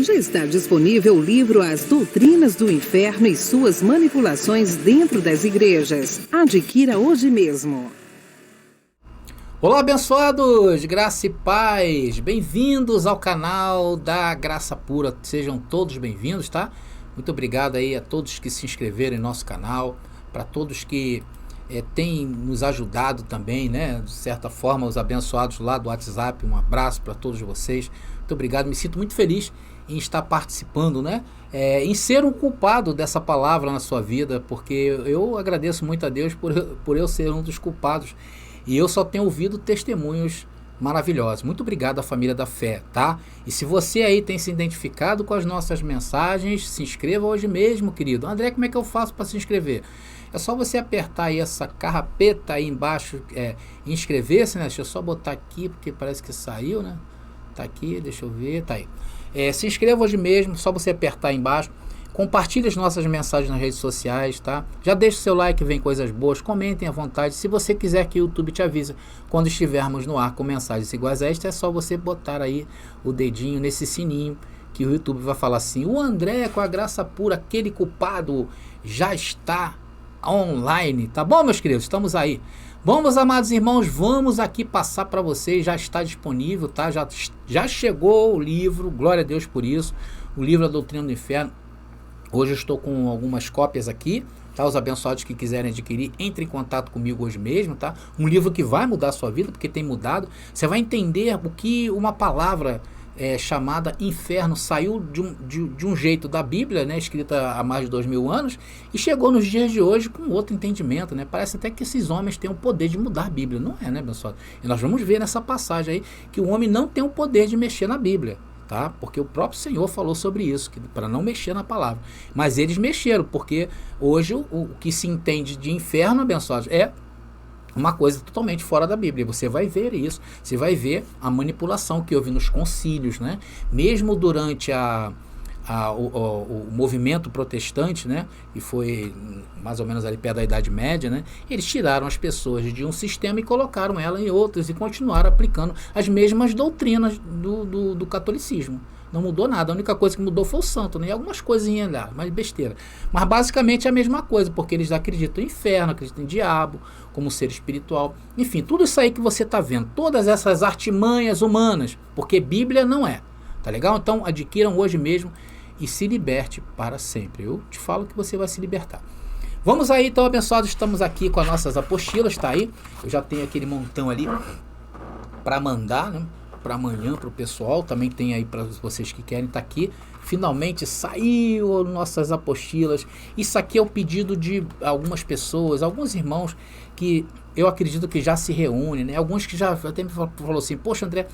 Já está disponível o livro As Doutrinas do Inferno e Suas Manipulações Dentro das Igrejas. Adquira hoje mesmo. Olá, abençoados, graça e paz, bem-vindos ao canal da Graça Pura, sejam todos bem-vindos, tá? Muito obrigado aí a todos que se inscreveram em nosso canal, para todos que têm nos ajudado também, né? De certa forma, os abençoados lá do WhatsApp, um abraço para todos vocês, muito obrigado, me sinto muito feliz em estar participando, né? Em ser um culpado dessa palavra na sua vida, porque eu agradeço muito a Deus por eu ser um dos culpados. E eu só tenho ouvido testemunhos maravilhosos. Muito obrigado à família da fé, tá? E se você aí tem se identificado com as nossas mensagens, se inscreva hoje mesmo, querido. André, como é que eu faço para se inscrever? É só você apertar aí essa carrapeta aí embaixo, inscrever-se, né? Deixa eu só botar aqui, porque parece que saiu, né? Tá aqui, deixa eu ver, tá aí. Se inscreva hoje mesmo, só você apertar aí embaixo. Compartilhe as nossas mensagens nas redes sociais, tá? Já deixe seu like, vem coisas boas, comentem à vontade. Se você quiser que o YouTube te avise quando estivermos no ar com mensagens iguais a esta, é só você botar aí o dedinho nesse sininho que o YouTube vai falar assim: o André, com a graça pura, aquele culpado, já está online, tá bom, meus queridos? Estamos aí. Bom, meus amados irmãos, vamos aqui passar para vocês, já está disponível, tá? Já chegou o livro, glória a Deus por isso, o livro A Doutrina do Inferno. Hoje eu estou com algumas cópias aqui, tá? Os abençoados que quiserem adquirir, entre em contato comigo hoje mesmo, tá? Um livro que vai mudar a sua vida, porque tem mudado. Você vai entender o que uma palavra chamada inferno saiu de um jeito da Bíblia, né? Escrita há mais de 2000 anos, e chegou nos dias de hoje com outro entendimento, né? Parece até que esses homens têm o poder de mudar a Bíblia. Não é, né, abençoado? E nós vamos ver nessa passagem aí que o homem não tem o poder de mexer na Bíblia. Tá? Porque o próprio Senhor falou sobre isso, para não mexer na palavra. Mas eles mexeram, porque hoje o que se entende de inferno, abençoados, é uma coisa totalmente fora da Bíblia. Você vai ver isso, você vai ver a manipulação que houve nos concílios, né? Mesmo durante o movimento protestante, né, e foi mais ou menos ali perto da Idade Média, né, eles tiraram as pessoas de um sistema e colocaram ela em outros e continuaram aplicando as mesmas doutrinas do catolicismo. Não mudou nada, a única coisa que mudou foi o santo, né, e algumas coisinhas lá, mas besteira. Mas basicamente é a mesma coisa, porque eles acreditam em inferno, acreditam em diabo, como ser espiritual, enfim, tudo isso aí que você está vendo, todas essas artimanhas humanas, porque Bíblia não é, tá legal? Então adquiram hoje mesmo e se liberte para sempre. Eu te falo que você vai se libertar. Vamos aí, então, abençoados, estamos aqui com as nossas apostilas, tá aí. Eu já tenho aquele montão ali para mandar, né, para amanhã, para o pessoal. Também tem aí para vocês que querem, tá aqui. Finalmente saiu nossas apostilas. Isso aqui é o pedido de algumas pessoas, alguns irmãos que eu acredito que já se reúnem, né? Alguns que já até me falou assim: poxa, André,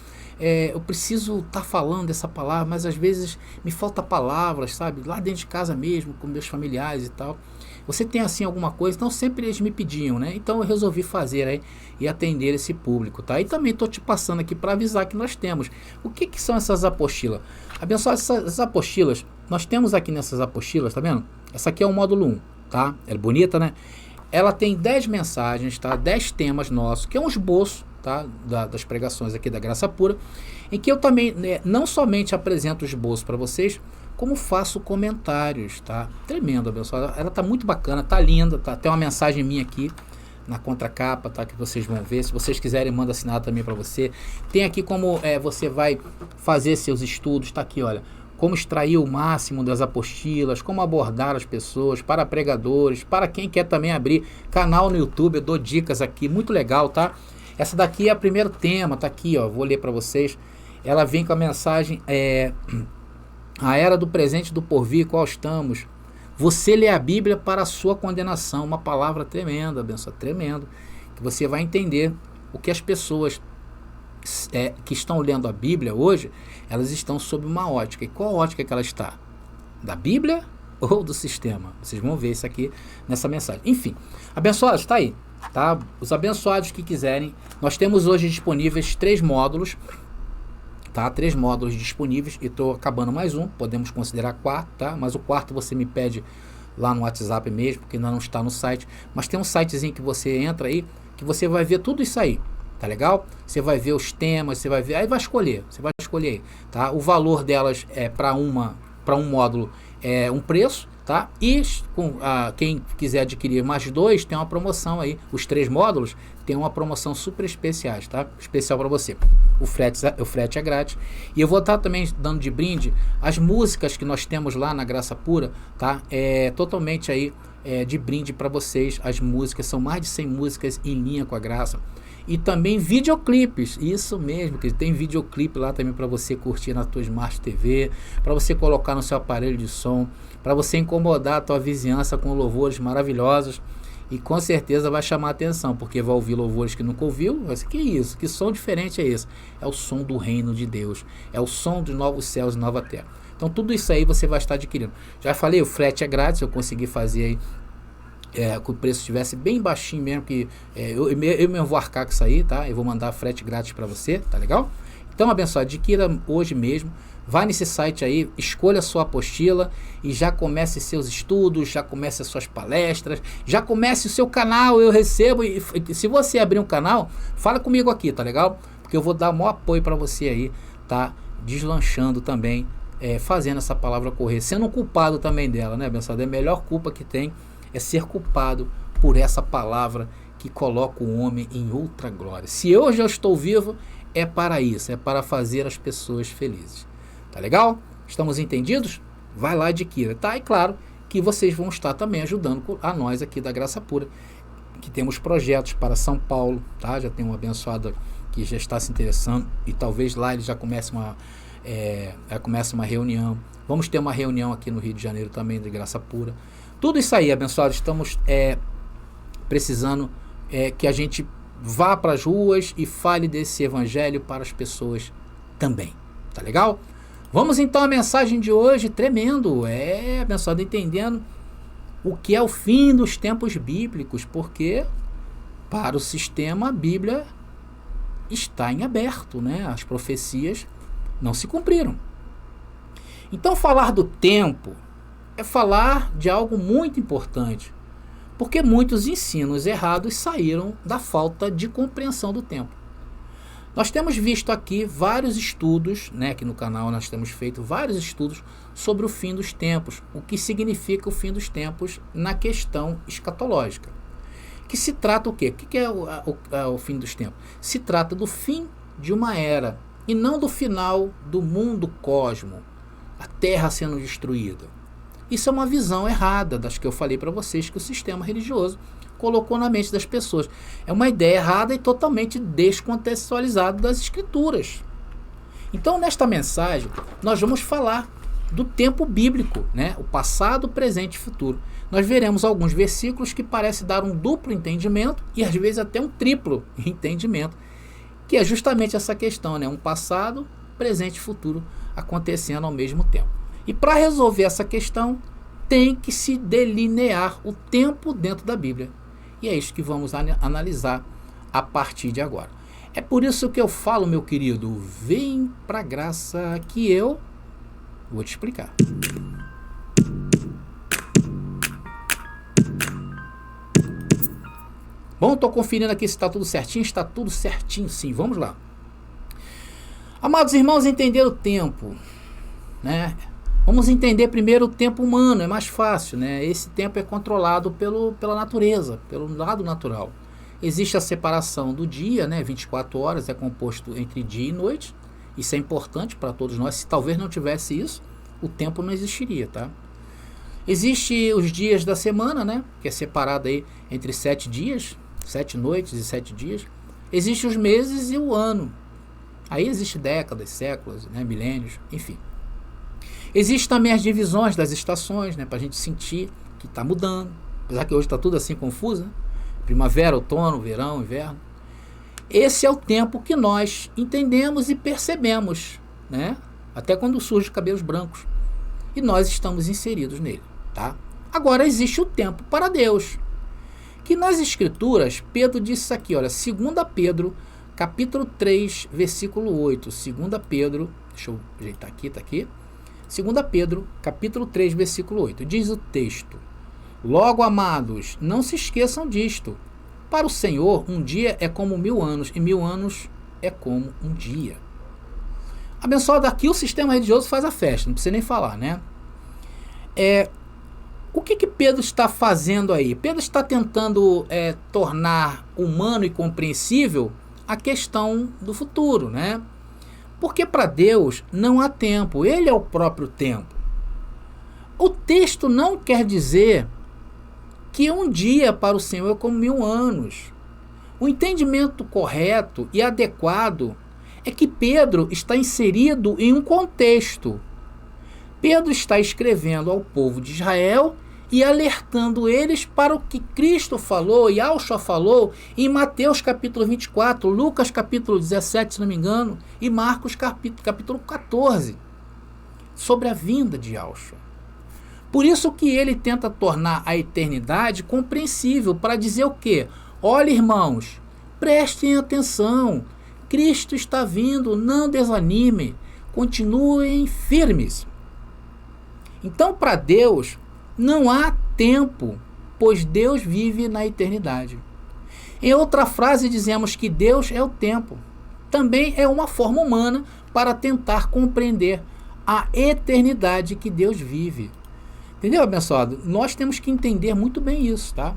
eu preciso estar falando dessa palavra, mas às vezes me falta palavras, sabe? Lá dentro de casa mesmo, com meus familiares e tal. Você tem assim alguma coisa? Então sempre eles me pediam, né? Então eu resolvi fazer aí e atender esse público, tá? E também estou te passando aqui para avisar que nós temos. O que são essas apostilas? Abençoados, essas apostilas, nós temos aqui nessas apostilas, tá vendo? Essa aqui é o módulo 1, tá? É bonita, né? Ela tem 10 mensagens, tá? 10 temas nossos, que é um esboço, tá? Das pregações aqui da Graça Pura, em que eu também, né, não somente apresento o esboço para vocês, como faço comentários, tá? Tremendo, abençoado. Ela tá muito bacana, tá linda, tá? Tem uma mensagem minha aqui na contracapa, tá? Que vocês vão ver. Se vocês quiserem, manda assinado também para você. Tem aqui como você vai fazer seus estudos, tá aqui, olha. Como extrair o máximo das apostilas, como abordar as pessoas, para pregadores, para quem quer também abrir canal no YouTube, eu dou dicas aqui, muito legal, tá? Essa daqui é o primeiro tema, tá aqui, ó, vou ler para vocês. Ela vem com a mensagem, a era do presente e do porvir, qual estamos? Você lê a Bíblia para a sua condenação, uma palavra tremenda, abençoa, tremendo, que você vai entender o que as pessoas que estão lendo a Bíblia hoje, elas estão sob uma ótica. E qual ótica que ela está? Da Bíblia ou do sistema? Vocês vão ver isso aqui nessa mensagem. Enfim, abençoados, está aí, tá? Os abençoados que quiserem, nós temos hoje disponíveis 3 módulos, tá? 3 módulos disponíveis, e estou acabando mais um, podemos considerar 4, tá? Mas o quarto você me pede lá no WhatsApp mesmo, porque ainda não está no site, mas tem um sitezinho que você entra aí, que você vai ver tudo isso aí, tá legal? Você vai ver os temas, você vai ver, aí vai escolher, você vai escolher, tá? O valor delas é para um módulo é um preço, tá? E quem quiser adquirir mais 2, tem uma promoção aí, os 3 módulos tem uma promoção super especiais, tá? Especial para você. O frete é grátis. E eu vou estar também dando de brinde as músicas que nós temos lá na Graça Pura, tá? Totalmente aí de brinde para vocês. As músicas, são mais de 100 músicas em linha com a graça. E também videoclipes, isso mesmo, que tem videoclipe lá também para você curtir na tua Smart TV, para você colocar no seu aparelho de som, para você incomodar a tua vizinhança com louvores maravilhosos. E com certeza vai chamar a atenção, porque vai ouvir louvores que nunca ouviu. Vai ser, que isso? Que som diferente é esse? É o som do reino de Deus. É o som dos novos céus e nova terra. Então tudo isso aí você vai estar adquirindo. Já falei, o frete é grátis, eu consegui fazer aí que o preço estivesse bem baixinho mesmo, que eu mesmo vou arcar com isso aí, tá? Eu vou mandar frete grátis para você, tá legal? Então, abençoado, adquira hoje mesmo. Vai nesse site aí, escolha a sua apostila e já comece seus estudos, já comece as suas palestras, já comece o seu canal. Eu recebo, e se você abrir um canal, fala comigo aqui, tá legal? Porque eu vou dar o maior apoio para você aí, tá? Deslanchando também, fazendo essa palavra correr, sendo um culpado também dela, né, abençoado? A melhor culpa que tem é ser culpado por essa palavra que coloca o homem em outra glória. Se hoje eu estou vivo, é para isso, é para fazer as pessoas felizes. Tá legal? Estamos entendidos? Vai lá, adquira, tá? E claro que vocês vão estar também ajudando a nós aqui da Graça Pura, que temos projetos para São Paulo, tá? Já tem um abençoado que já está se interessando e talvez lá ele já comece uma reunião. Vamos ter uma reunião aqui no Rio de Janeiro também de Graça Pura. Tudo isso aí, abençoado, estamos precisando que a gente vá para as ruas e fale desse evangelho para as pessoas também. Tá legal? Vamos então à mensagem de hoje, tremendo, abençoado, entendendo o que é o fim dos tempos bíblicos, porque para o sistema a Bíblia está em aberto, né? As profecias não se cumpriram. Então falar do tempo é falar de algo muito importante, porque muitos ensinos errados saíram da falta de compreensão do tempo. Nós temos visto aqui vários estudos, né, aqui no canal nós temos feito vários estudos sobre o fim dos tempos, o que significa o fim dos tempos na questão escatológica. Que se trata o quê? O que é o fim dos tempos? Se trata do fim de uma era, e não do final do mundo cosmo, a Terra sendo destruída. Isso é uma visão errada das que eu falei para vocês que o sistema religioso colocou na mente das pessoas. É uma ideia errada e totalmente descontextualizada das escrituras. Então, nesta mensagem, nós vamos falar do tempo bíblico, né? O passado, presente e futuro. Nós veremos alguns versículos que parecem dar um duplo entendimento e às vezes até um triplo entendimento, que é justamente essa questão, né? Um passado, presente e futuro acontecendo ao mesmo tempo. E para resolver essa questão, tem que se delinear o tempo dentro da Bíblia. E é isso que vamos analisar a partir de agora. É por isso que eu falo, meu querido, vem para a graça que eu vou te explicar. Bom, estou conferindo aqui se está tudo certinho. Está tudo certinho, sim. Vamos lá. Amados irmãos, entender o tempo, né? Vamos entender primeiro o tempo humano, é mais fácil, né? Esse tempo é controlado pela natureza, pelo lado natural. Existe a separação do dia, né? 24 horas é composto entre dia e noite. Isso é importante para todos nós. Se talvez não tivesse isso, o tempo não existiria, tá? Existem os dias da semana, né? Que é separado aí entre 7 dias, 7 noites e 7 dias. Existem os meses e o ano. Aí existe décadas, séculos, né? Milênios, enfim. Existem também as divisões das estações, né, para a gente sentir que está mudando. Apesar que hoje está tudo assim confuso, né? Primavera, outono, verão, inverno. Esse é o tempo que nós entendemos e percebemos, né? Até quando surgem cabelos brancos. E nós estamos inseridos nele, tá? Agora existe o tempo para Deus. Que nas Escrituras, Pedro disse isso aqui, olha, 2 Pedro, capítulo 3, versículo 8. 2 Pedro, deixa eu ajeitar aqui, está aqui. 2 Pedro, capítulo 3, versículo 8. Diz o texto: logo, amados, não se esqueçam disto. Para o Senhor, um dia é como 1000 anos, e 1000 anos é como um dia. Abençoado, aqui o sistema religioso faz a festa, não precisa nem falar, né? O que Pedro está fazendo aí? Pedro está tentando tornar humano e compreensível a questão do futuro, né? Porque para Deus não há tempo, Ele é o próprio tempo. O texto não quer dizer que um dia para o Senhor é como 1000 anos. O entendimento correto e adequado é que Pedro está inserido em um contexto. Pedro está escrevendo ao povo de Israel e alertando eles para o que Cristo falou e Yahshua falou em Mateus capítulo 24, Lucas capítulo 17, se não me engano, e Marcos capítulo 14, sobre a vinda de Yahshua. Por isso que ele tenta tornar a eternidade compreensível, para dizer o quê? Olha, irmãos, prestem atenção, Cristo está vindo, não desanime, continuem firmes. Então, para Deus, não há tempo, pois Deus vive na eternidade. Em outra frase, dizemos que Deus é o tempo. Também é uma forma humana para tentar compreender a eternidade que Deus vive. Entendeu, abençoado? Nós temos que entender muito bem isso, tá?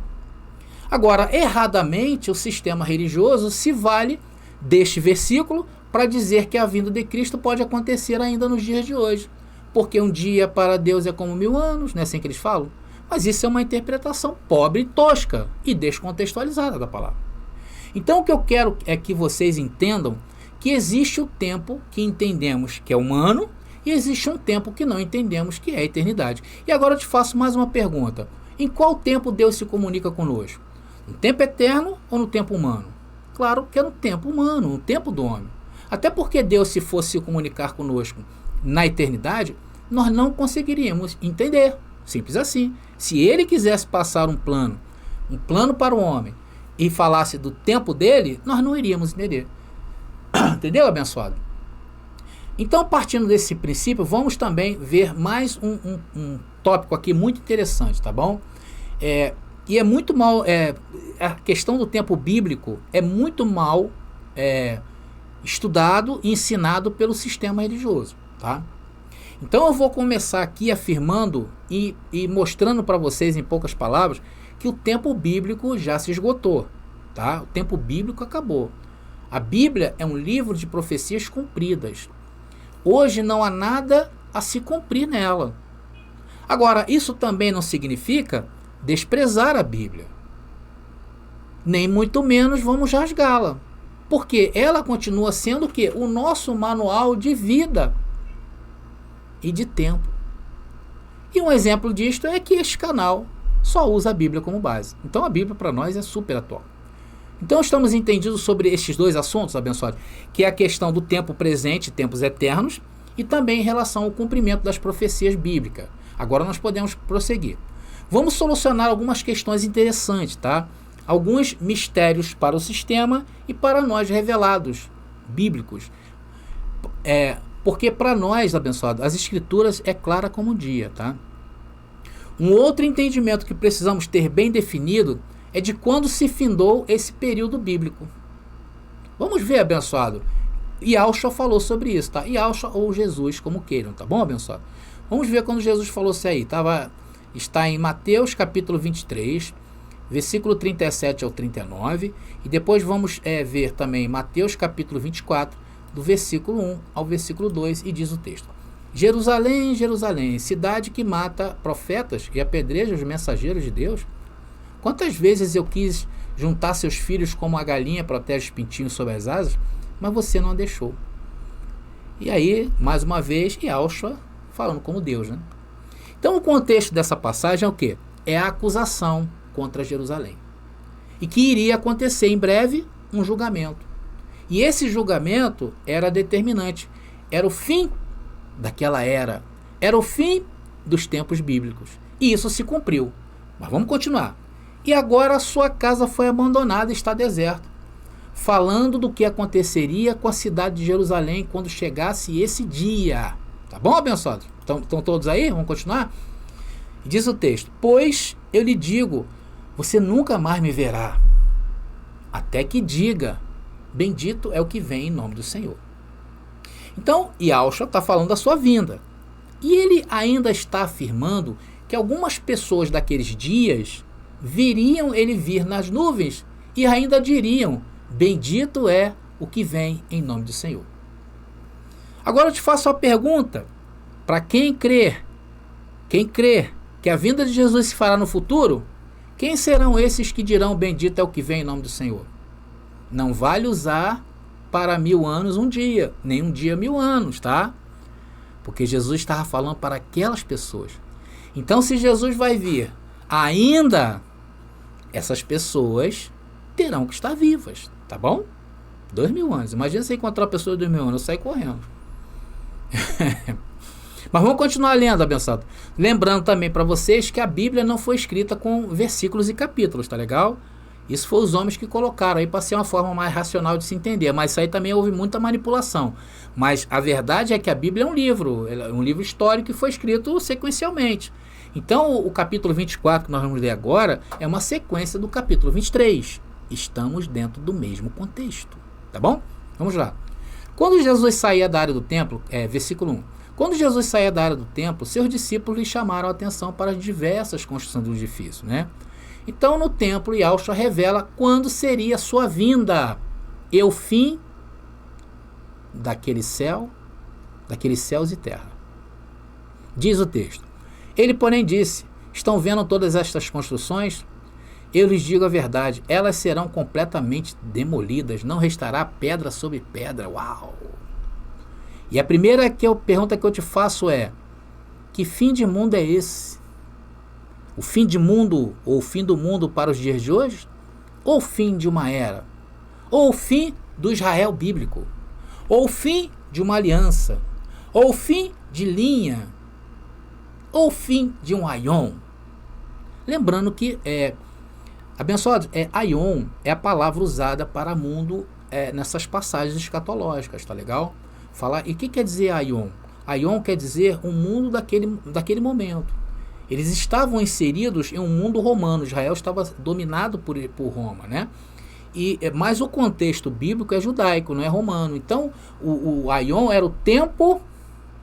Agora, erradamente, o sistema religioso se vale deste versículo para dizer que a vinda de Cristo pode acontecer ainda nos dias de hoje. Porque um dia para Deus é como 1000 anos, não é assim que eles falam? Mas isso é uma interpretação pobre, tosca e descontextualizada da palavra. Então o que eu quero é que vocês entendam que existe o tempo que entendemos que é humano e existe um tempo que não entendemos que é a eternidade. E agora eu te faço mais uma pergunta. Em qual tempo Deus se comunica conosco? No tempo eterno ou no tempo humano? Claro que é no tempo humano, no tempo do homem. Até porque Deus, se fosse se comunicar conosco na eternidade, nós não conseguiríamos entender. Simples assim. Se ele quisesse passar um plano para o homem, e falasse do tempo dele, nós não iríamos entender. Entendeu, abençoado? Então, partindo desse princípio, vamos também ver mais um tópico aqui muito interessante, tá bom? E é muito mal, a questão do tempo bíblico é muito mal estudado e ensinado pelo sistema religioso, tá? Então eu vou começar aqui afirmando e mostrando para vocês em poucas palavras que o tempo bíblico já se esgotou, tá? O tempo bíblico acabou. A Bíblia é um livro de profecias cumpridas. Hoje não há nada a se cumprir nela. Agora, isso também não significa desprezar a Bíblia. Nem muito menos vamos rasgá-la. Porque ela continua sendo o quê? O nosso manual de vida e de tempo. E um exemplo disto é que este canal só usa a Bíblia como base. Então a Bíblia para nós é super atual. Então estamos entendidos sobre estes dois assuntos, abençoados, que é a questão do tempo presente, tempos eternos, e também em relação ao cumprimento das profecias bíblicas. Agora nós podemos prosseguir. Vamos solucionar algumas questões interessantes, tá? Alguns mistérios para o sistema e para nós revelados, bíblicos. Porque para nós, abençoados, as escrituras é clara como o dia, tá? Um outro entendimento que precisamos ter bem definido é de quando se findou esse período bíblico. Vamos ver, abençoado. Yahshua falou sobre isso, tá? Yahshua ou Jesus, como queiram, tá bom, abençoado? Vamos ver quando Jesus falou isso aí. Está em Mateus capítulo 23, versículo 37 ao 39. E depois vamos ver também Mateus capítulo 24, do versículo 1 ao versículo 2, e diz o texto: Jerusalém, Jerusalém, cidade que mata profetas e apedreja os mensageiros de Deus. Quantas vezes eu quis juntar seus filhos como a galinha protege os pintinhos sob as asas, mas você não a deixou. E aí, mais uma vez, Yahshua falando como Deus, né? Então o contexto dessa passagem é o quê? É a acusação contra Jerusalém. E que iria acontecer em breve um julgamento. E esse julgamento era determinante. Era o fim daquela era. Era o fim dos tempos bíblicos. E isso se cumpriu. Mas vamos continuar. E agora a sua casa foi abandonada e está deserta. Falando do que aconteceria com a cidade de Jerusalém quando chegasse esse dia. Tá bom, abençoados? Estão todos aí? Vamos continuar? E diz o texto: Pois eu lhe digo, você nunca mais me verá. até que diga, bendito é o que vem em nome do Senhor. Então, Yahushua está falando da sua vinda. E ele ainda está afirmando que algumas pessoas daqueles dias viriam ele vir nas nuvens e ainda diriam, bendito é o que vem em nome do Senhor. Agora eu te faço uma pergunta, para quem crê que a vinda de Jesus se fará no futuro, quem serão esses que dirão bendito é o que vem em nome do Senhor? Não vale usar para 1000 anos um dia, nem um dia 1000 anos, tá? Porque Jesus estava falando para aquelas pessoas. Então, se Jesus vai vir, ainda essas pessoas terão que estar vivas, tá bom? 2000 anos. Imagina você encontrar uma pessoa de 2000 anos, eu saio correndo. Mas vamos continuar lendo, abençoado. Lembrando também para vocês que a Bíblia não foi escrita com versículos e capítulos, tá legal? Isso foi os homens que colocaram aí para ser uma forma mais racional de se entender. Mas isso aí também houve muita manipulação. Mas a verdade é que a Bíblia é um livro histórico que foi escrito sequencialmente. Então o capítulo 24 que nós vamos ler agora é uma sequência do capítulo 23. Estamos dentro do mesmo contexto, tá bom? Vamos lá. Quando Jesus saía da área do templo, versículo 1. Quando Jesus saía da área do templo, seus discípulos lhe chamaram a atenção para as diversas construções do edifício, né? Então, no templo, Yahushua revela quando seria a sua vinda e o fim daqueles céus e terra. Diz o texto. Ele, porém, disse, estão vendo todas estas construções? Eu lhes digo a verdade, elas serão completamente demolidas, não restará pedra sobre pedra. Uau! E a primeira pergunta que eu te faço é, que fim de mundo é esse? O fim de mundo, ou o fim do mundo para os dias de hoje? Ou o fim de uma era? Ou o fim do Israel bíblico? Ou o fim de uma aliança? Ou o fim de linha? Ou o fim de um aion? Lembrando que, abençoados, aion é a palavra usada para mundo nessas passagens escatológicas, tá legal? E o que quer dizer aion? Aion quer dizer um mundo daquele momento. Eles estavam inseridos em um mundo romano. Israel estava dominado por Roma, né? Mas o contexto bíblico é judaico, não é romano. Então, o aion era o tempo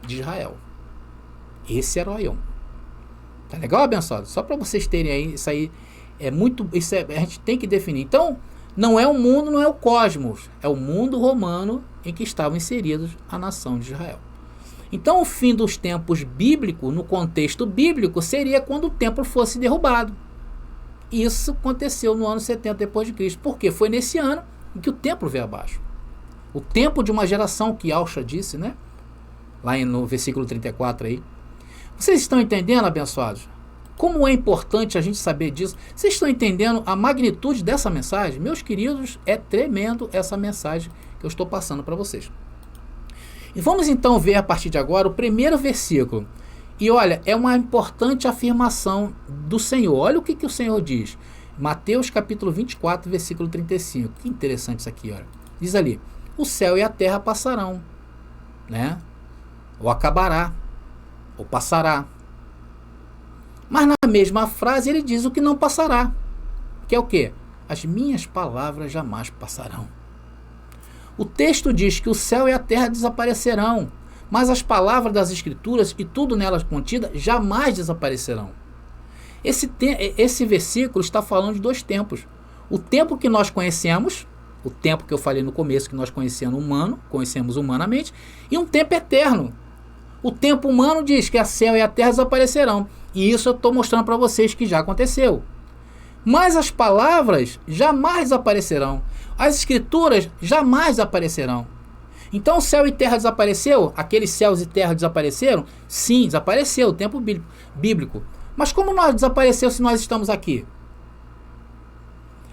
de Israel. Esse era o aion. Tá legal, abençoado? Só para vocês terem aí, isso aí a gente tem que definir. Então, não é o mundo, não é o cosmos. É o mundo romano em que estavam inseridos a nação de Israel. Então, o fim dos tempos bíblicos, no contexto bíblico, seria quando o templo fosse derrubado. Isso aconteceu no ano 70 depois de Cristo. Porque foi nesse ano em que o templo veio abaixo. O tempo de uma geração que Yahushua disse, né? Lá no versículo 34 aí. Vocês estão entendendo, abençoados? Como é importante a gente saber disso? Vocês estão entendendo a magnitude dessa mensagem? Meus queridos, é tremendo essa mensagem que eu estou passando para vocês. E vamos então ver a partir de agora o primeiro versículo. E olha, é uma importante afirmação do Senhor. Olha o que o Senhor diz. Mateus capítulo 24, versículo 35. Que interessante isso aqui, olha. Diz ali, o céu e a terra passarão, né? Ou acabará, ou passará. Mas na mesma frase ele diz o que não passará. Que é o quê? As minhas palavras jamais passarão. O texto diz que o céu e a terra desaparecerão, mas as palavras das Escrituras e tudo nelas contida jamais desaparecerão. Esse versículo está falando de dois tempos. O tempo que nós conhecemos, o tempo que eu falei no começo, que nós conhecemos humanamente, e um tempo eterno. O tempo humano diz que o céu e a terra desaparecerão, e isso eu estou mostrando para vocês que já aconteceu. Mas as palavras jamais desaparecerão. As escrituras jamais desaparecerão. Então o céu e terra desapareceu? Aqueles céus e terra desapareceram? Sim, desapareceu, o tempo bíblico. Mas como nós desapareceu se nós estamos aqui?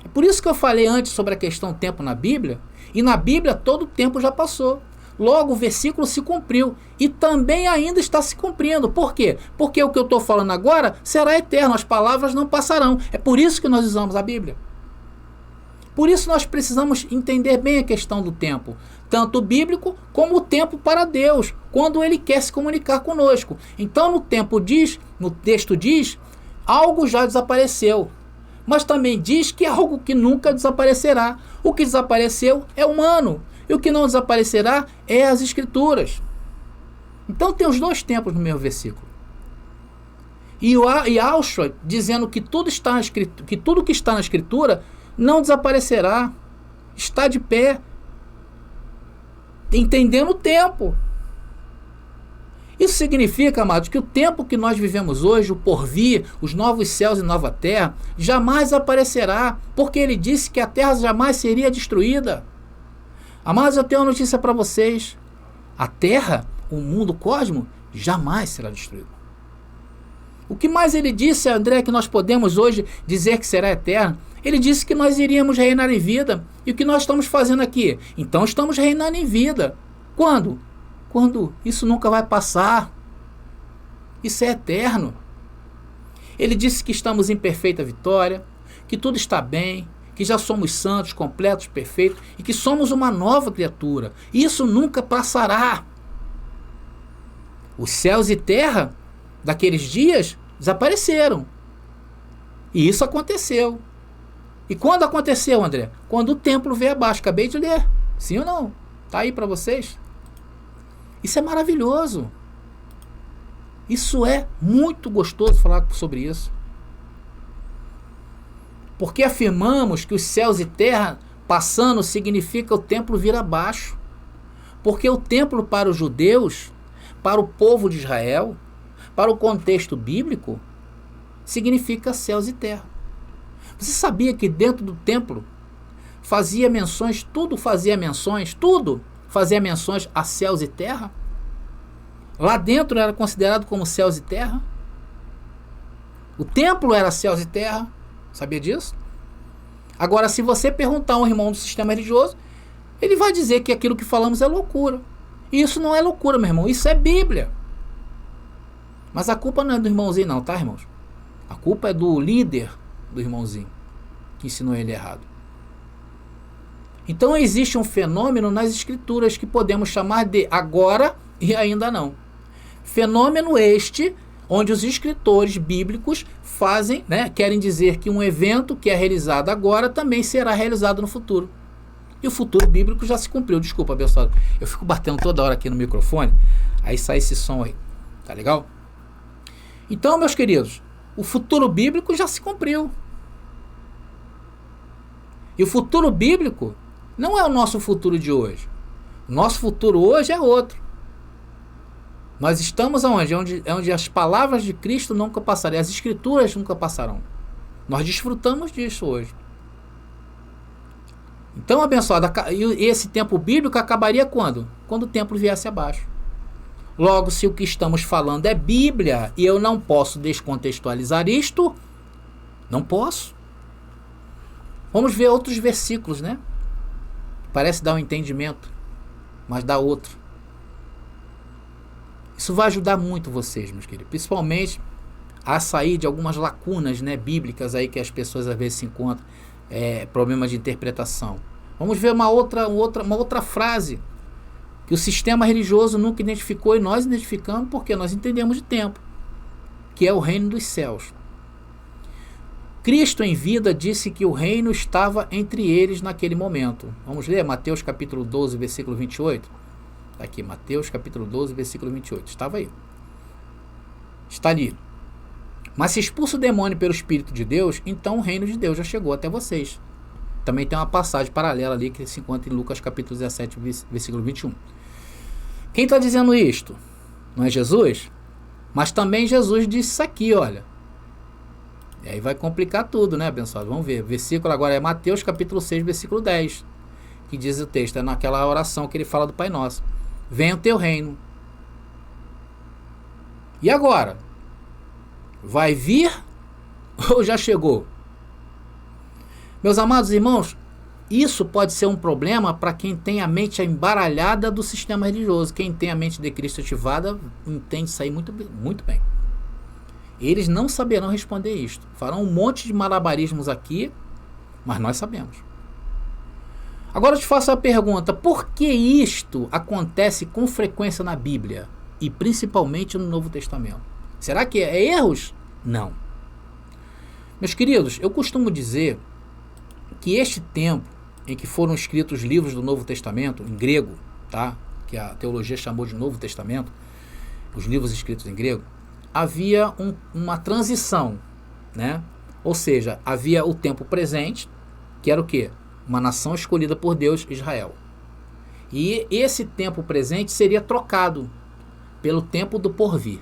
É por isso que eu falei antes sobre a questão tempo na Bíblia. E na Bíblia todo o tempo já passou. Logo o versículo se cumpriu. E também ainda está se cumprindo. Por quê? Porque o que eu estou falando agora será eterno. As palavras não passarão. É por isso que nós usamos a Bíblia. Por isso nós precisamos entender bem a questão do tempo, tanto o bíblico como o tempo para Deus, quando Ele quer se comunicar conosco. Então no texto diz, algo já desapareceu, mas também diz que é algo que nunca desaparecerá. O que desapareceu é humano, e o que não desaparecerá é as Escrituras. Então tem os dois tempos no mesmo versículo. E Auschwitz dizendo que tudo que está na Escritura não desaparecerá, está de pé, entendendo o tempo. Isso significa, amados, que o tempo que nós vivemos hoje, o porvir, os novos céus e nova terra, jamais aparecerá, porque ele disse que a terra jamais seria destruída. Amados, eu tenho uma notícia para vocês. A terra, o mundo, o cosmos, jamais será destruído. O que mais ele disse, André, que nós podemos hoje dizer que será eterno? Ele disse que nós iríamos reinar em vida. E o que nós estamos fazendo aqui? Então estamos reinando em vida. Quando? Quando isso nunca vai passar. Isso é eterno. Ele disse que estamos em perfeita vitória, que tudo está bem, que já somos santos, completos, perfeitos e que somos uma nova criatura. Isso nunca passará. Os céus e terra daqueles dias desapareceram. E isso aconteceu. E quando aconteceu, André? Quando o templo veio abaixo. Acabei de ler. Sim ou não? Está aí para vocês? Isso é maravilhoso. Isso é muito gostoso falar sobre isso. Porque afirmamos que os céus e terra passando significa o templo vir abaixo. Porque o templo para os judeus, para o povo de Israel, para o contexto bíblico, significa céus e terra. Você sabia que dentro do templo tudo fazia menções a céus e terra? Lá dentro era considerado como céus e terra. O templo era céus e terra. Sabia disso? Agora, se você perguntar a um irmão do sistema religioso, ele vai dizer que aquilo que falamos é loucura. E isso não é loucura, meu irmão. Isso é Bíblia. Mas a culpa não é do irmãozinho não, tá, irmãos? A culpa é do líder do irmãozinho, que ensinou ele errado. Então existe um fenômeno nas Escrituras que podemos chamar de agora e ainda não. Fenômeno este, onde os escritores bíblicos querem dizer que um evento que é realizado agora também será realizado no futuro. E o futuro bíblico já se cumpriu. Desculpa, abençoado. Eu fico batendo toda hora aqui no microfone, aí sai esse som aí. Tá legal? Então, meus queridos, o futuro bíblico já se cumpriu. E o futuro bíblico não é o nosso futuro de hoje. O nosso futuro hoje é outro. Nós estamos aonde? Onde as palavras de Cristo nunca passarão, as Escrituras nunca passarão. Nós desfrutamos disso hoje. Então, abençoado, esse tempo bíblico acabaria quando? Quando o templo viesse abaixo. Logo, se o que estamos falando é Bíblia e eu não posso descontextualizar isto, não posso. Vamos ver outros versículos, né? Parece dar um entendimento, mas dá outro. Isso vai ajudar muito vocês, meus queridos, principalmente a sair de algumas lacunas, né, bíblicas aí que as pessoas às vezes se encontram, problemas de interpretação. Vamos ver uma outra frase que o sistema religioso nunca identificou e nós identificamos porque nós entendemos de tempo, que é o reino dos céus. Cristo em vida disse que o reino estava entre eles naquele momento. Vamos ler Mateus capítulo 12, versículo 28. Está aqui, Mateus capítulo 12, versículo 28. Estava aí. Está ali. Mas se expulsa o demônio pelo Espírito de Deus, então o reino de Deus já chegou até vocês. Também tem uma passagem paralela ali que se encontra em Lucas capítulo 17, versículo 21. Quem está dizendo isto? Não é Jesus? Mas também Jesus disse isso aqui, olha. E aí vai complicar tudo, né, abençoado? Vamos ver. Versículo agora é Mateus capítulo 6, versículo 10. Que diz o texto, é naquela oração que ele fala do Pai Nosso. Venha o teu reino. E agora? Vai vir ou já chegou? Meus amados irmãos, isso pode ser um problema para quem tem a mente embaralhada do sistema religioso. Quem tem a mente de Cristo ativada entende isso aí muito bem. Eles não saberão responder isto. Farão um monte de malabarismos aqui, mas nós sabemos. Agora eu te faço a pergunta, por que isto acontece com frequência na Bíblia? E principalmente no Novo Testamento? Será que é erros? Não. Meus queridos, eu costumo dizer que este tempo em que foram escritos os livros do Novo Testamento, em grego, tá? Que a teologia chamou de Novo Testamento, os livros escritos em grego, havia uma transição, né? Ou seja, havia o tempo presente, que era o quê? Uma nação escolhida por Deus, Israel. E esse tempo presente seria trocado pelo tempo do porvir.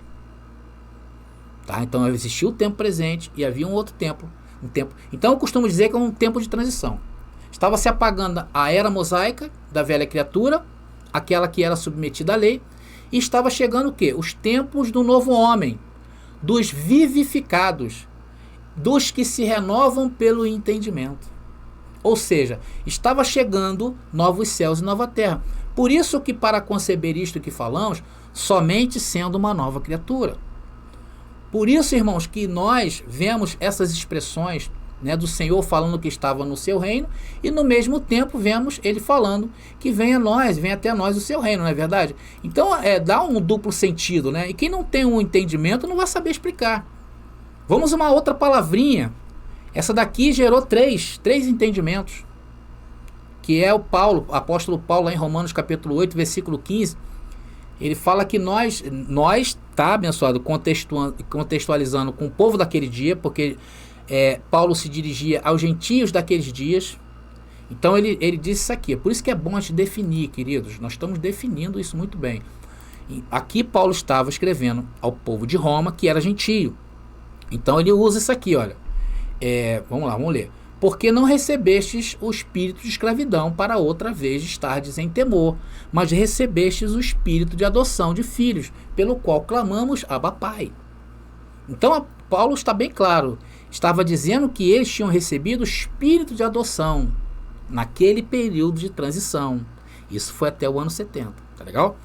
Tá? Então existia o tempo presente e havia um outro tempo. Então eu costumo dizer que é um tempo de transição. Estava se apagando a era mosaica da velha criatura, aquela que era submetida à lei, e estava chegando o quê? Os tempos do novo homem, dos vivificados, dos que se renovam pelo entendimento. Ou seja, estava chegando novos céus e nova terra. Por isso que para conceber isto que falamos, somente sendo uma nova criatura. Por isso, irmãos, que nós vemos essas expressões, né, do Senhor falando que estava no seu reino, e no mesmo tempo vemos ele falando que venha até nós o seu reino, não é verdade? Então dá um duplo sentido, né? E quem não tem um entendimento não vai saber explicar. Vamos a uma outra palavrinha. Essa daqui gerou três entendimentos, que é o apóstolo Paulo, lá em Romanos capítulo 8, versículo 15, ele fala que nós, tá, abençoado, contextualizando com o povo daquele dia, porque Paulo se dirigia aos gentios daqueles dias. Então ele disse isso aqui. Por isso que é bom a gente definir, queridos. Nós estamos definindo isso muito bem. E aqui Paulo estava escrevendo ao povo de Roma, que era gentio. Então ele usa isso aqui, olha. Vamos lá, vamos ler. Porque não recebestes o espírito de escravidão para outra vez estardes em temor, mas recebestes o espírito de adoção de filhos, pelo qual clamamos Abba Pai. Então Paulo está bem claro, estava dizendo que eles tinham recebido o espírito de adoção naquele período de transição. Isso foi até o ano 70, tá legal?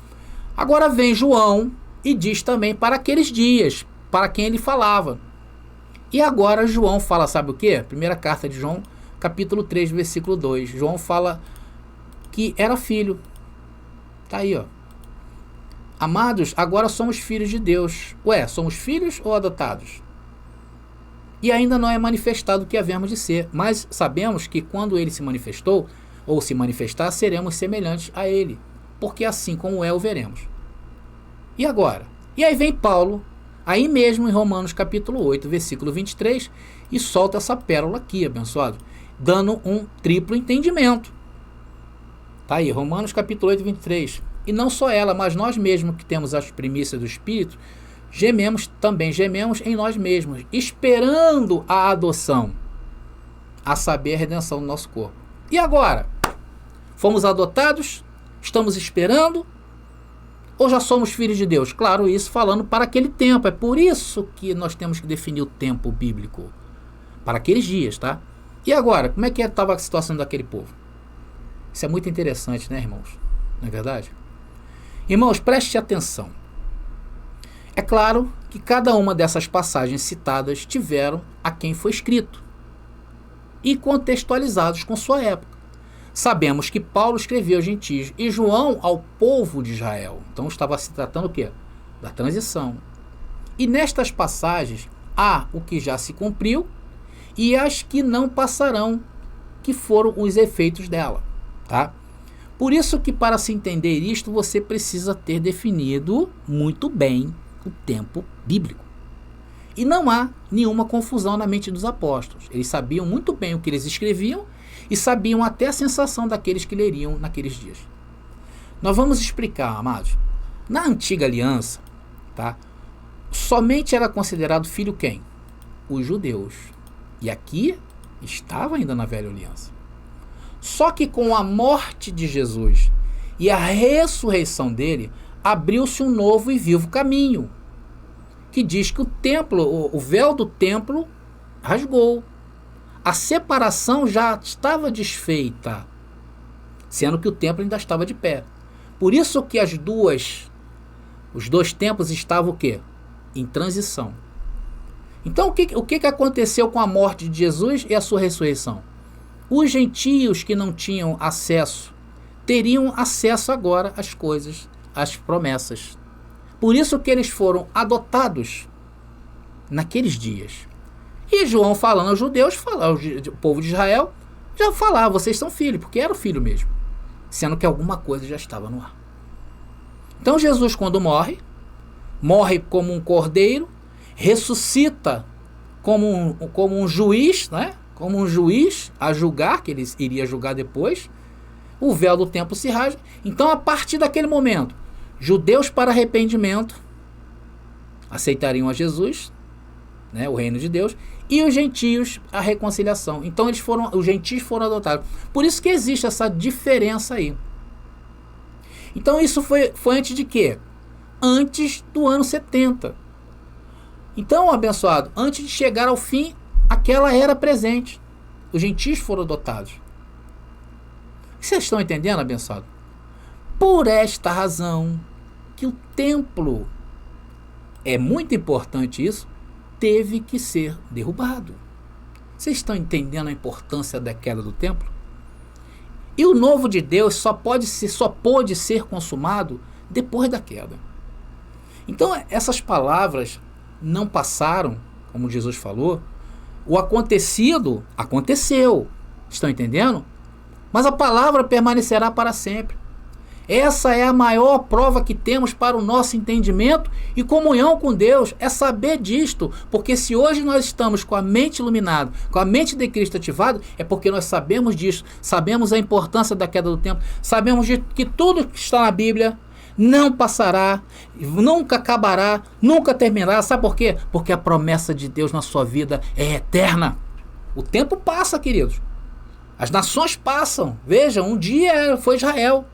Agora vem João e diz também para aqueles dias, para quem ele falava. E agora João fala, sabe o quê? Primeira carta de João, capítulo 3, versículo 2. João fala que era filho. Tá aí, ó. Amados, agora somos filhos de Deus. Ué, somos filhos ou adotados? E ainda não é manifestado o que havemos de ser, mas sabemos que quando ele se manifestou, ou se manifestar, seremos semelhantes a ele, porque assim como o veremos. E agora? E aí vem Paulo, aí mesmo em Romanos capítulo 8, versículo 23, e solta essa pérola aqui, abençoado, dando um triplo entendimento. Tá aí, Romanos capítulo 8, 23. E não só ela, mas nós mesmos que temos as primícias do Espírito, gememos em nós mesmos, esperando a adoção, a saber, a redenção do nosso corpo. E agora? Fomos adotados? Estamos esperando? Ou já somos filhos de Deus? Claro, isso falando para aquele tempo. É por isso que nós temos que definir o tempo bíblico. Para aqueles dias, tá? E agora, como é que estava a situação daquele povo? Isso é muito interessante, né, irmãos? Não é verdade? Irmãos, preste atenção. É claro que cada uma dessas passagens citadas tiveram a quem foi escrito e contextualizados com sua época. Sabemos que Paulo escreveu aos gentios e João ao povo de Israel. Então estava se tratando o quê? Da transição. E nestas passagens há o que já se cumpriu e as que não passarão, que foram os efeitos dela. Tá? Por isso que para se entender isto, você precisa ter definido muito bem o tempo bíblico. E não há nenhuma confusão na mente dos apóstolos. Eles sabiam muito bem o que eles escreviam e sabiam até a sensação daqueles que leriam naqueles dias. Nós vamos explicar, amados. Na antiga aliança, tá? Somente era considerado filho quem? Os judeus. E aqui estava ainda na velha aliança. Só que com a morte de Jesus e a ressurreição dele, abriu-se um novo e vivo caminho, que diz que o templo, o véu do templo rasgou. A separação já estava desfeita, sendo que o templo ainda estava de pé. Por isso que os dois templos estavam o quê? Em transição. Então o que aconteceu com a morte de Jesus e a sua ressurreição? Os gentios que não tinham acesso, teriam acesso agora às coisas, às promessas. Por isso que eles foram adotados naqueles dias. E João falando aos judeus, ao povo de Israel, já falava, vocês são filhos, porque era o filho mesmo, sendo que alguma coisa já estava no ar. Então Jesus, quando morre como um cordeiro, ressuscita como um juiz, né? Como um juiz a julgar, que ele iria julgar depois, o véu do templo se rasga. Então, a partir daquele momento, judeus para arrependimento aceitariam a Jesus, né, o reino de Deus, e os gentios a reconciliação. Então os gentios foram adotados. Por isso que existe essa diferença aí. Então isso foi antes de quê? Antes do ano 70. Então, abençoado, antes de chegar ao fim, aquela era presente. Os gentios foram adotados. Vocês estão entendendo, abençoado? Por esta razão que o templo, é muito importante isso, teve que ser derrubado. Vocês estão entendendo a importância da queda do templo? E o novo de Deus só pôde ser consumado depois da queda. Então essas palavras não passaram, como Jesus falou. O acontecido aconteceu. Estão entendendo? Mas a palavra permanecerá para sempre. Essa é a maior prova que temos para o nosso entendimento e comunhão com Deus, é saber disto, porque se hoje nós estamos com a mente iluminada, com a mente de Cristo ativada, é porque nós sabemos disso, sabemos a importância da queda do templo, sabemos que tudo que está na Bíblia não passará, nunca acabará, nunca terminará. Sabe por quê? Porque a promessa de Deus na sua vida é eterna. O tempo passa, queridos. As nações passam. Veja, um dia foi Israel.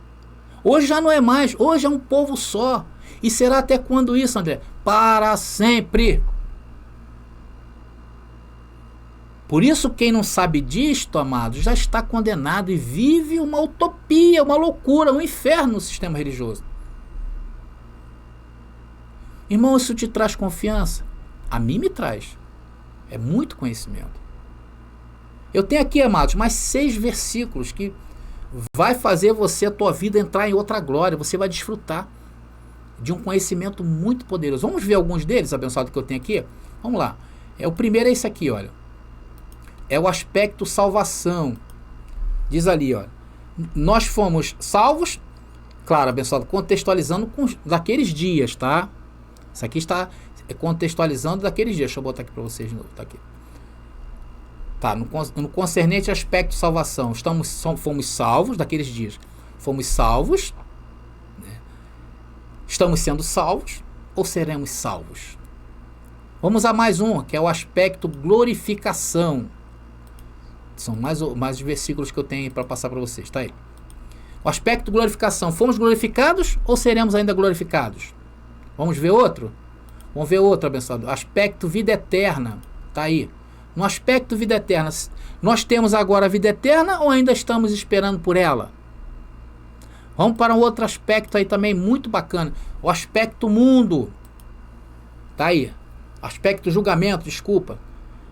Hoje já não é mais, hoje é um povo só. E será até quando isso, André? Para sempre. Por isso, quem não sabe disto, amados, já está condenado e vive uma utopia, uma loucura, um inferno no sistema religioso. Irmão, isso te traz confiança? A mim me traz. É muito conhecimento. Eu tenho aqui, amados, mais 6 versículos que vai fazer a tua vida entrar em outra glória. Você vai desfrutar de um conhecimento muito poderoso. Vamos ver alguns deles, abençoado, que eu tenho aqui? Vamos lá. O primeiro é esse aqui, olha. É o aspecto salvação. Diz ali, olha. Nós fomos salvos, claro, abençoado, contextualizando daqueles dias, tá? Isso aqui está contextualizando daqueles dias. Deixa eu botar aqui para vocês de novo. Tá aqui. Tá, no concernente aspecto de salvação, fomos salvos daqueles dias. Fomos salvos, né? Estamos sendo salvos ou seremos salvos? Vamos a mais um, que é o aspecto glorificação. São mais versículos que eu tenho para passar para vocês, tá aí. O aspecto glorificação, fomos glorificados ou seremos ainda glorificados? Vamos ver outro? Vamos ver outro, abençoado. Aspecto vida eterna, tá aí. No aspecto vida eterna, nós temos agora a vida eterna ou ainda estamos esperando por ela? Vamos para um outro aspecto aí também muito bacana. O aspecto mundo. Tá aí. Aspecto julgamento, desculpa.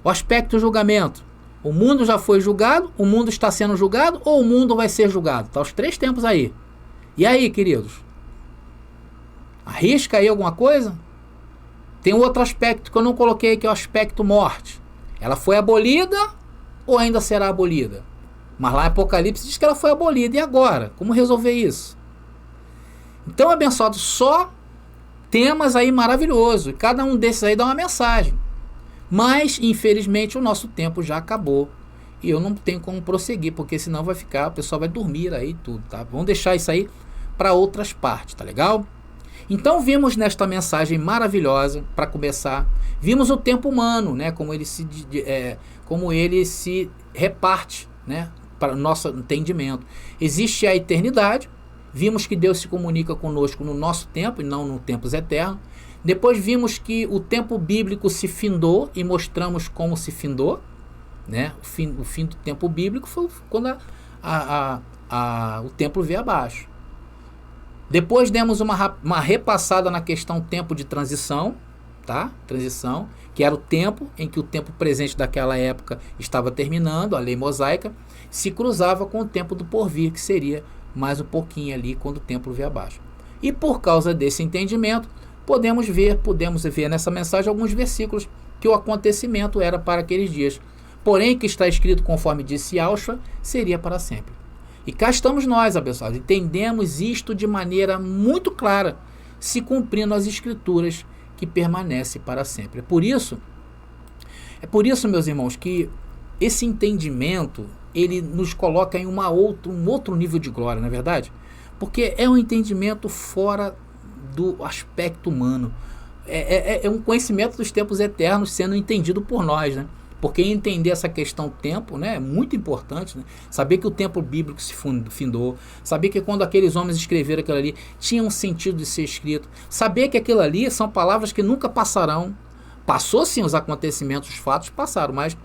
O aspecto julgamento. O mundo já foi julgado, o mundo está sendo julgado ou o mundo vai ser julgado? Tá os 3 tempos aí. E aí, queridos? Arrisca aí alguma coisa? Tem um outro aspecto que eu não coloquei, que é o aspecto morte. Ela foi abolida ou ainda será abolida? Mas lá em Apocalipse diz que ela foi abolida. E agora? Como resolver isso? Então, abençoado, só temas aí maravilhosos. E cada um desses aí dá uma mensagem. Mas, infelizmente, o nosso tempo já acabou. E eu não tenho como prosseguir, porque senão vai ficar, o pessoal vai dormir aí tudo, tá? Vamos deixar isso aí para outras partes, tá legal? Então vimos nesta mensagem maravilhosa, para começar, vimos o tempo humano, né, como ele se reparte, né, para o nosso entendimento. Existe a eternidade, vimos que Deus se comunica conosco no nosso tempo e não no tempos eternos. Depois vimos que o tempo bíblico se findou e mostramos como se findou, né? O fim do tempo bíblico foi quando o templo veio abaixo. Depois demos uma repassada na questão tempo de transição, tá? Transição, que era o tempo em que o tempo presente daquela época estava terminando, a lei mosaica, se cruzava com o tempo do porvir, que seria mais um pouquinho ali quando o templo veio abaixo. E por causa desse entendimento, podemos ver nessa mensagem alguns versículos que o acontecimento era para aqueles dias. Porém, que está escrito, conforme disse Yahshua, seria para sempre. E cá estamos nós, abençoados, entendemos isto de maneira muito clara, se cumprindo as escrituras que permanece para sempre. É por isso, meus irmãos, que esse entendimento, ele nos coloca em um outro nível de glória, não é verdade? Porque é um entendimento fora do aspecto humano. É um conhecimento dos tempos eternos sendo entendido por nós, né? Porque entender essa questão tempo, né, é muito importante, né? Saber que o tempo bíblico se findou, saber que quando aqueles homens escreveram aquilo ali, tinha um sentido de ser escrito, saber que aquilo ali são palavras que nunca passarão. Passou sim os acontecimentos, os fatos passaram, mas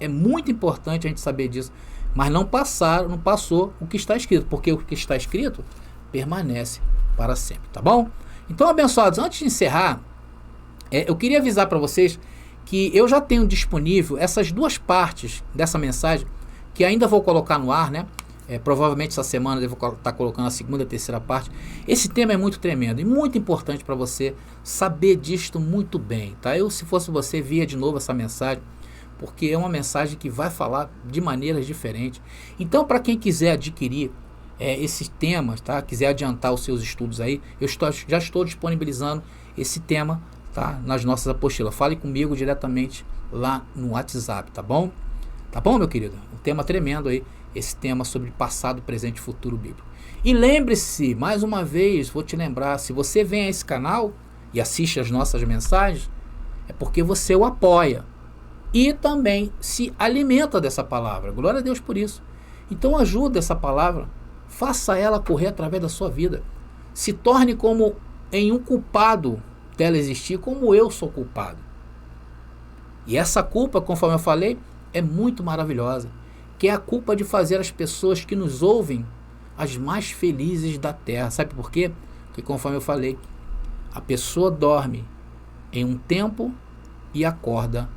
é muito importante a gente saber disso. Mas não passou o que está escrito, porque o que está escrito permanece para sempre, tá bom? Então, abençoados, antes de encerrar, eu queria avisar para vocês que eu já tenho disponível essas duas partes dessa mensagem, que ainda vou colocar no ar, né? Provavelmente essa semana eu vou estar colocando a segunda e terceira parte. Esse tema é muito tremendo e muito importante para você saber disto muito bem, tá? Eu, se fosse você, via de novo essa mensagem, porque é uma mensagem que vai falar de maneiras diferentes. Então, para quem quiser adquirir esses temas, tá? Quiser adiantar os seus estudos aí, já estou disponibilizando esse tema, tá? Nas nossas apostilas. Fale comigo diretamente lá no WhatsApp, tá bom? Tá bom, meu querido? Um tema tremendo aí, esse tema sobre passado, presente e futuro bíblico. E lembre-se, mais uma vez, vou te lembrar, se você vem a esse canal e assiste as nossas mensagens, é porque você o apoia e também se alimenta dessa palavra. Glória a Deus por isso. Então ajuda essa palavra, faça ela correr através da sua vida. Se torne como em um culpado dela existir, como eu sou culpado. E essa culpa, conforme eu falei, é muito maravilhosa, que é a culpa de fazer as pessoas que nos ouvem as mais felizes da terra. Sabe por quê? Porque, conforme eu falei, a pessoa dorme em um tempo e acorda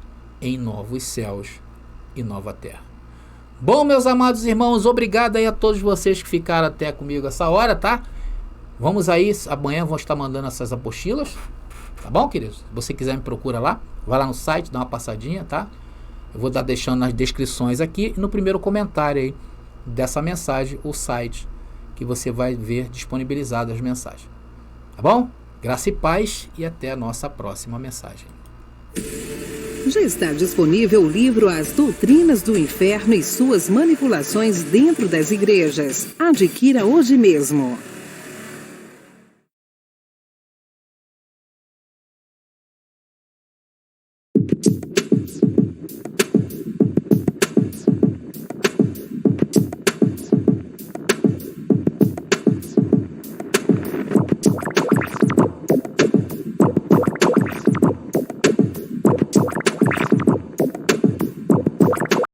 em novos céus e nova terra. Bom, meus amados irmãos, obrigado aí a todos vocês que ficaram até comigo essa hora, tá? Vamos aí, amanhã vou estar mandando essas apostilas, tá bom, queridos? Se você quiser me procura lá, vai lá no site, dá uma passadinha, tá? Eu vou estar deixando nas descrições aqui e no primeiro comentário aí dessa mensagem, o site que você vai ver disponibilizado as mensagens. Tá bom? Graça e paz e até a nossa próxima mensagem. Já está disponível o livro As Doutrinas do Inferno e Suas Manipulações Dentro das Igrejas. Adquira hoje mesmo.